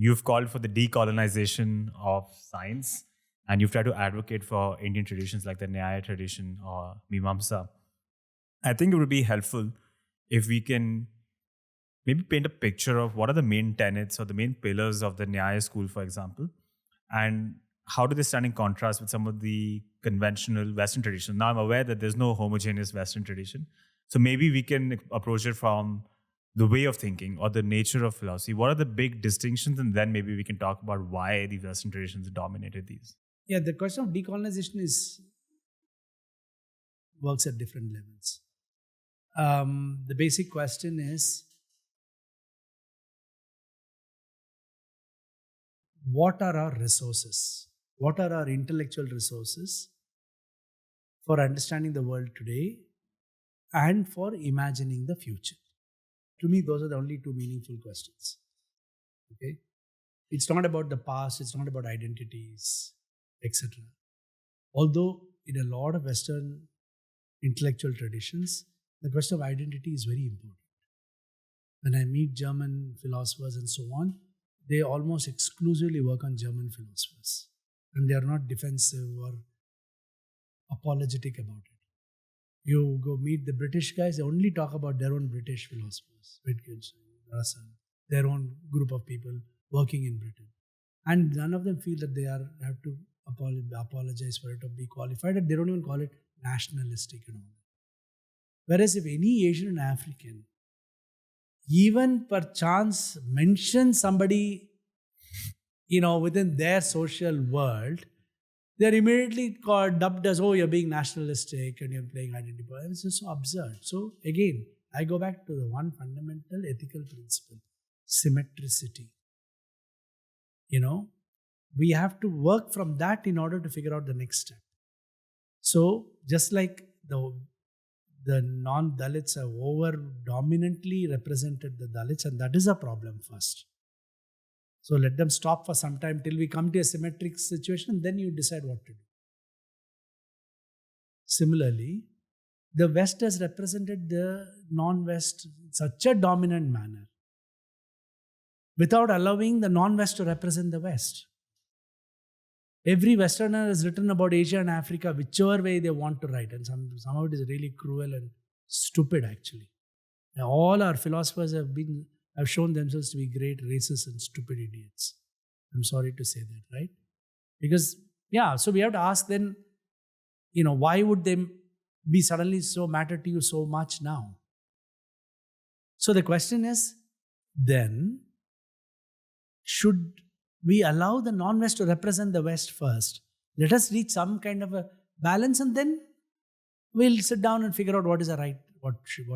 you've called for the decolonization of science, and you've tried to advocate for Indian traditions like the Nyaya tradition or Mimamsa. I think it would be helpful if we can maybe paint a picture of what are the main tenets or the main pillars of the Nyaya school, for example, and how do they stand in contrast with some of the conventional Western traditions. Now, I'm aware that there's no homogeneous Western tradition. So maybe we can approach it from the way of thinking or the nature of philosophy. What are the big distinctions? And then maybe we can talk about why the Western traditions dominated these. Yeah, the question of decolonization works at different levels. The basic question is, what are our resources? What are our intellectual resources for understanding the world today and for imagining the future? To me, those are the only two meaningful questions. Okay? It's not about the past, it's not about identities, etc. Although in a lot of Western intellectual traditions, the question of identity is very important. When I meet German philosophers and so on, they almost exclusively work on German philosophers. And they are not defensive or apologetic about it. You go meet the British guys, they only talk about their own British philosophers, Wittgenstein, Russell, their own group of people working in Britain. And none of them feel that they have to apologize for it or be qualified, and they don't even call it nationalistic and all. Whereas if any Asian and African even perchance mention somebody, within their social world, they're immediately dubbed as, oh, you're being nationalistic and you're playing identity politics. It's just so absurd. So again, I go back to the one fundamental ethical principle, symmetricity. We have to work from that in order to figure out the next step. So just like the non-Dalits have over-dominantly represented the Dalits, and that is a problem first. So let them stop for some time till we come to a symmetric situation, then you decide what to do. Similarly, the West has represented the non-West in such a dominant manner without allowing the non-West to represent the West. Every Westerner has written about Asia and Africa whichever way they want to write, and somehow it is really cruel and stupid actually. Now, all our philosophers have shown themselves to be great racist and stupid idiots. I'm sorry to say that, right? Because, so we have to ask then, why would they be suddenly so matter to you so much now? So the question is, then, should we allow the non-West to represent the West first? Let us reach some kind of a balance, and then we'll sit down and figure out what is what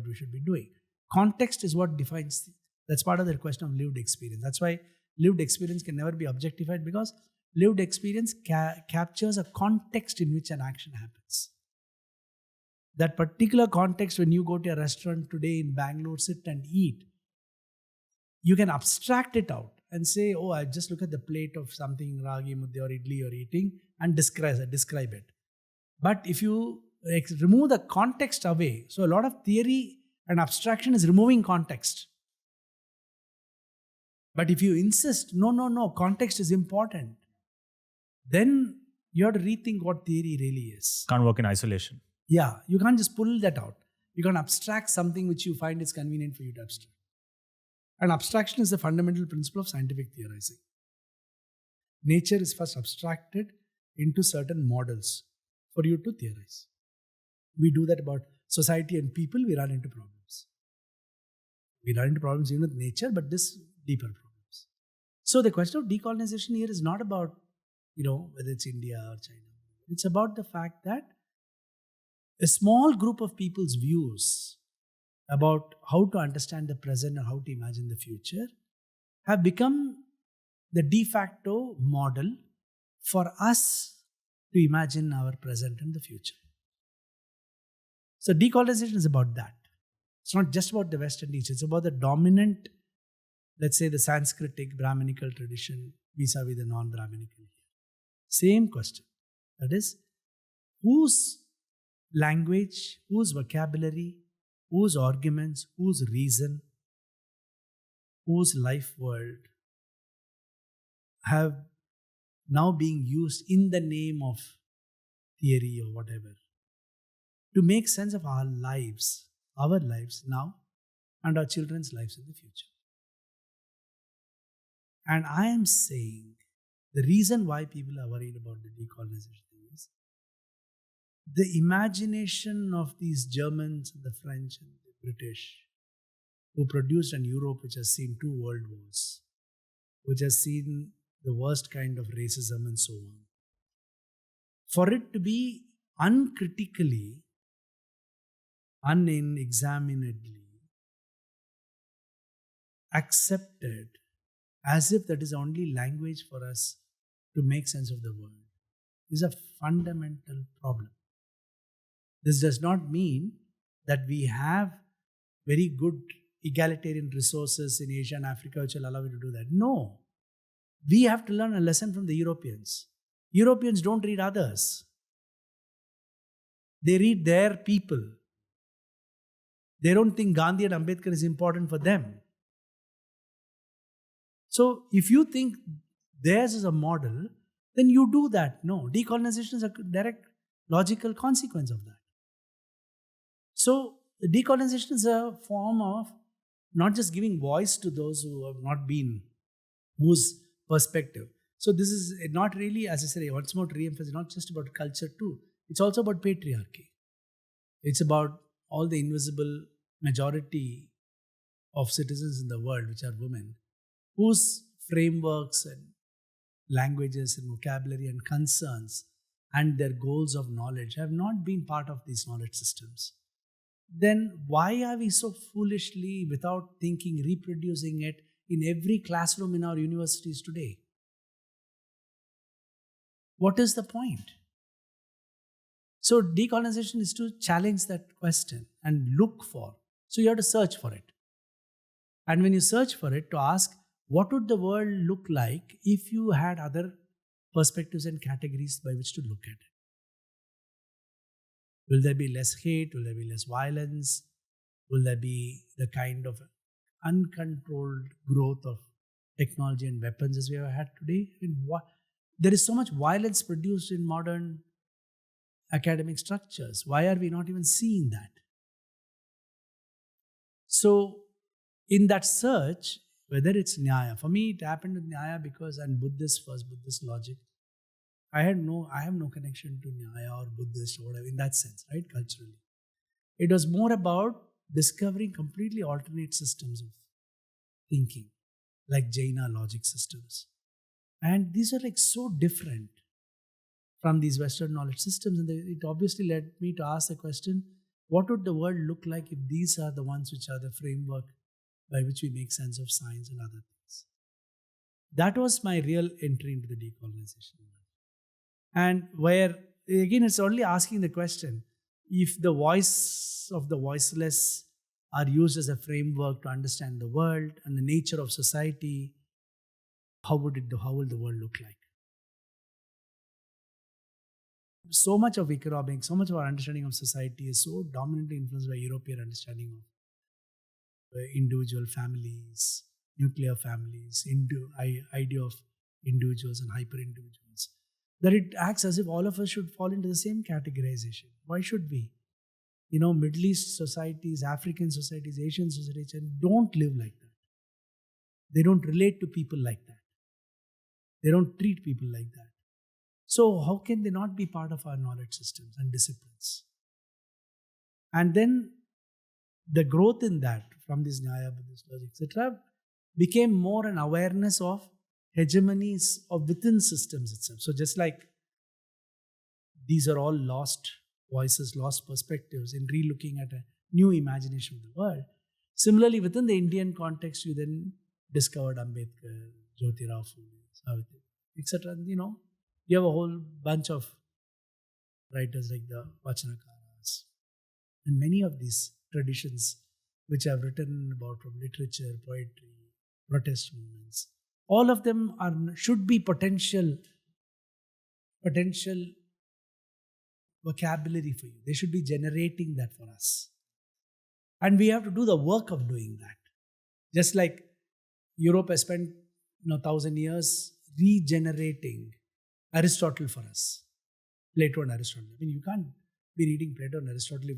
we should be doing. Context is what defines. That's part of the question of lived experience. That's why lived experience can never be objectified, because lived experience captures a context in which an action happens. That particular context, when you go to a restaurant today in Bangalore, sit and eat, you can abstract it out and say, oh, I just look at the plate of something, ragi, mudde or idli you're eating, and describe it. But if you remove the context away, so a lot of theory and abstraction is removing context. But if you insist, no, context is important, then you have to rethink what theory really is. Can't work in isolation. Yeah, you can't just pull that out. You can abstract something which you find is convenient for you to abstract. And abstraction is the fundamental principle of scientific theorizing. Nature is first abstracted into certain models for you to theorize. We do that about society and people, we run into problems. We run into problems even with nature, but this deeper problems. So the question of decolonization here is not about, whether it's India or China. It's about the fact that a small group of people's views about how to understand the present and how to imagine the future have become the de facto model for us to imagine our present and the future. So decolonization is about that. It's not just about the West and East. It's about the dominant, let's say the Sanskritic, Brahminical tradition vis-a-vis the non-Brahminical. Same question. That is, whose language, whose vocabulary, whose arguments, whose reason, whose life world have now being used in the name of theory or whatever to make sense of our lives now and our children's lives in the future. And I am saying the reason why people are worried about the decolonization is the imagination of these Germans and the French and the British who produced an Europe which has seen 2 world wars, which has seen the worst kind of racism and so on. For it to be uncritically, unexaminedly accepted as if that is the only language for us to make sense of the world is a fundamental problem. This does not mean that we have very good egalitarian resources in Asia and Africa which will allow you to do that. No. We have to learn a lesson from the Europeans. Europeans don't read others. They read their people. They don't think Gandhi and Ambedkar is important for them. So if you think theirs is a model, then you do that. No, decolonization is a direct logical consequence of that. So decolonization is a form of not just giving voice to those who have not been, whose perspective. So this is not really, as I said, once more to re-emphasize, not just about culture too. It's also about patriarchy. It's about all the invisible majority of citizens in the world, which are women, whose frameworks and languages and vocabulary and concerns and their goals of knowledge have not been part of these knowledge systems. Then why are we so foolishly, without thinking, reproducing it in every classroom in our universities today? What is the point? So decolonization is to challenge that question and look for. So you have to search for it. And when you search for it, to ask, what would the world look like if you had other perspectives and categories by which to look at it? Will there be less hate? Will there be less violence? Will there be the kind of uncontrolled growth of technology and weapons as we have had today? I mean, there is so much violence produced in modern academic structures. Why are we not even seeing that? So, in that search, whether it's Nyaya, for me it happened with Nyaya because I'm Buddhist first, Buddhist logic. I have no connection to Nyaya or Buddhist or whatever in that sense, right, culturally. It was more about discovering completely alternate systems of thinking, like Jaina logic systems. And these are like so different from these Western knowledge systems. And it obviously led me to ask the question, what would the world look like if these are the ones which are the framework by which we make sense of science and other things? That was my real entry into the decolonization. And where, again, it's only asking the question, if the voice of the voiceless are used as a framework to understand the world and the nature of society, how will the world look like? So much of economics, so much of our understanding of society is so dominantly influenced by European understanding of individual families, nuclear families, idea of individuals and hyper-individuals, that it acts as if all of us should fall into the same categorization. Why should we? Middle East societies, African societies, Asian societies don't live like that. They don't relate to people like that. They don't treat people like that. So how can they not be part of our knowledge systems and disciplines? And then the growth in that from this Nyaya, Buddhist logic, etc., became more an awareness of hegemonies of within systems itself. So just like these are all lost voices, lost perspectives in relooking at a new imagination of the world, similarly within the Indian context, you then discovered Ambedkar, Jyotirao Phule, Savitri, etc. You have a whole bunch of writers like the Vachanakaras and many of these traditions which have written about from literature, poetry, protest movements. All of them should be potential vocabulary for you. They should be generating that for us. And we have to do the work of doing that. Just like Europe has spent 1,000 years regenerating Aristotle for us. Plato and Aristotle. I mean, you can't be reading Plato and Aristotle if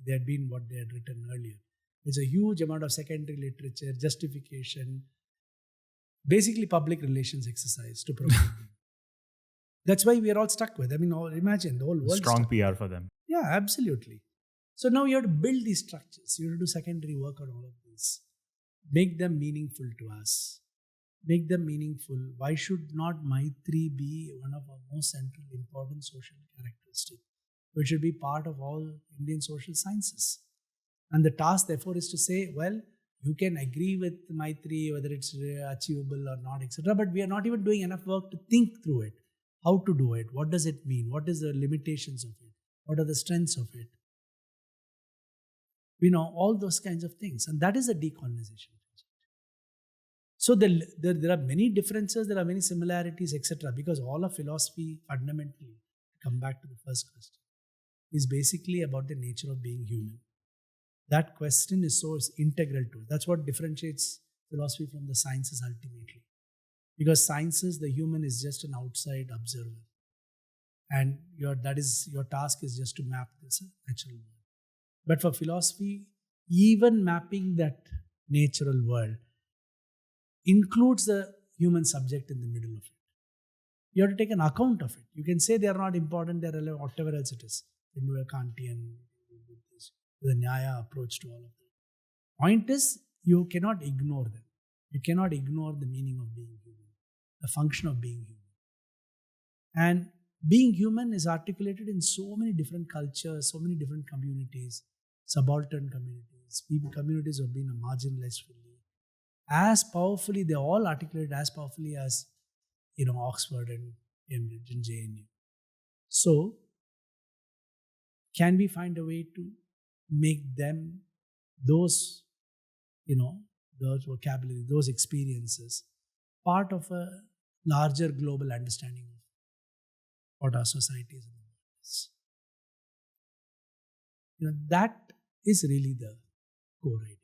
they had been what they had written earlier. It's a huge amount of secondary literature, justification, basically public relations exercise to promote them. That's why we are all stuck with. I mean, imagine the whole world. Strong PR for them. Yeah, absolutely. So now you have to build these structures. You have to do secondary work on all of this. Make them meaningful to us. Make them meaningful. Why should not Maitri be one of our most central important social characteristics, which should be part of all Indian social sciences? And the task, therefore, is to say, well, you can agree with Maitri, whether it's achievable or not, etc. But we are not even doing enough work to think through it. How to do it? What does it mean? What is the limitations of it? What are the strengths of it? All those kinds of things. And that is a decolonization project. So there are many differences, there are many similarities, etc. Because all of philosophy, fundamentally, come back to the first question, is basically about the nature of being human. That question is so integral to it. That's what differentiates philosophy from the sciences ultimately. Because sciences, the human is just an outside observer. And your task is just to map this natural world. But for philosophy, even mapping that natural world includes the human subject in the middle of it. You have to take an account of it. You can say they are not important, they are relevant, whatever else it is. You do a Kantian, the Nyaya approach to all of that. Point is, you cannot ignore them. You cannot ignore the meaning of being human, the function of being human. And being human is articulated in so many different cultures, so many different communities, subaltern communities, communities who have been marginalized fully. As powerfully, they all articulate as powerfully as Oxford and Cambridge and JNU. So, can we find a way to make them those vocabulary, those experiences, part of a larger global understanding of what our society is about? That is really the core idea.